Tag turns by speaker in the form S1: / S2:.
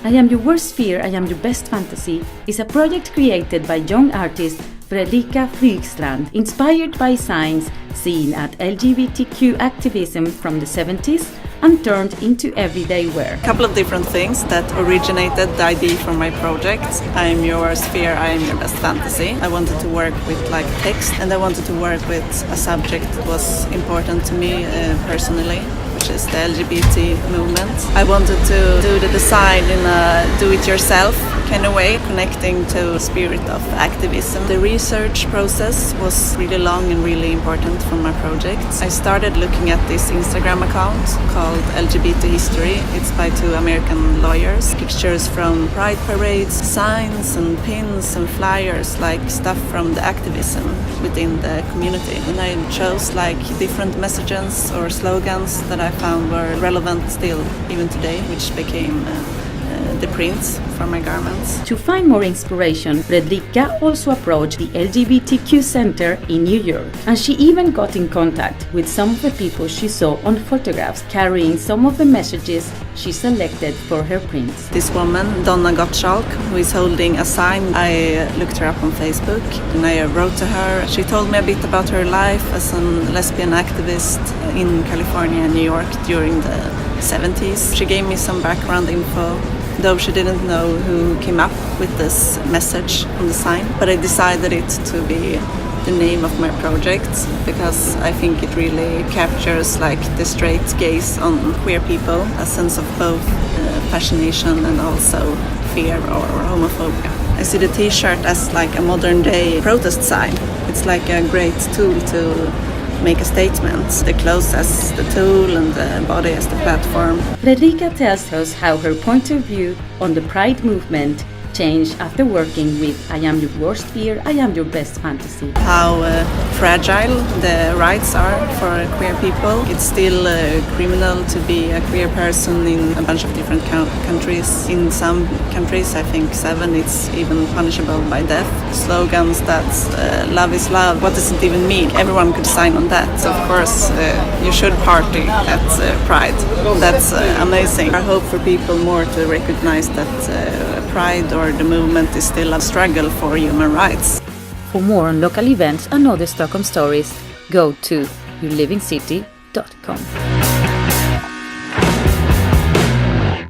S1: I Am Your Worst Fear, I Am Your Best Fantasy is a project created by young artist Fredrika Frykstrand, inspired by signs seen at LGBTQ activism from the 70s and turned into everyday wear.
S2: A couple of different things that originated the idea for my project. I am your worst fear, I am your best fantasy. I wanted to work with text, and I wanted to work with a subject that was important to me personally, which is the LGBT movement. I wanted to do the design in a do-it-yourself kind of way, connecting to the spirit of activism. The research process was really long and really important for my project. I started looking at this Instagram account called LGBT History. It's by two American lawyers. Pictures from pride parades, signs and pins and flyers, like stuff from the activism within the community. And I chose different messages or slogans that I found were relevant still even today, which became the prints for my garments.
S1: To find more inspiration, Fredrika also approached the LGBTQ Center in New York, and she even got in contact with some of the people she saw on photographs carrying some of the messages she selected for her prints.
S2: This woman, Donna Gottschalk, who is holding a sign, I looked her up on Facebook and I wrote to her. She told me a bit about her life as a lesbian activist in California and New York during the 70s. She gave me some background info, though she didn't know who came up with this message on the sign. But I decided it to be the name of my project because I think it really captures the straight gaze on queer people, a sense of both fascination and also fear or homophobia. I see the t-shirt as a modern day protest sign. It's a great tool to make a statement. The clothes as the tool and the body as the platform.
S1: Fredrika tells us how her point of view on the Pride movement changed after working with I Am Your Worst Fear, I Am Your Best Fantasy.
S2: How fragile the rights are for queer people. It's still criminal to be a queer person in a bunch of different countries. In some countries, I think 7, it's even punishable by death. Slogans that love is love, what does it even mean? Everyone could sign on that. So of course, you should party at Pride. That's amazing. I hope for people more to recognize that Pride or the movement is still a struggle for human rights.
S1: For more on local events and other Stockholm stories, go to yourlivingcity.com.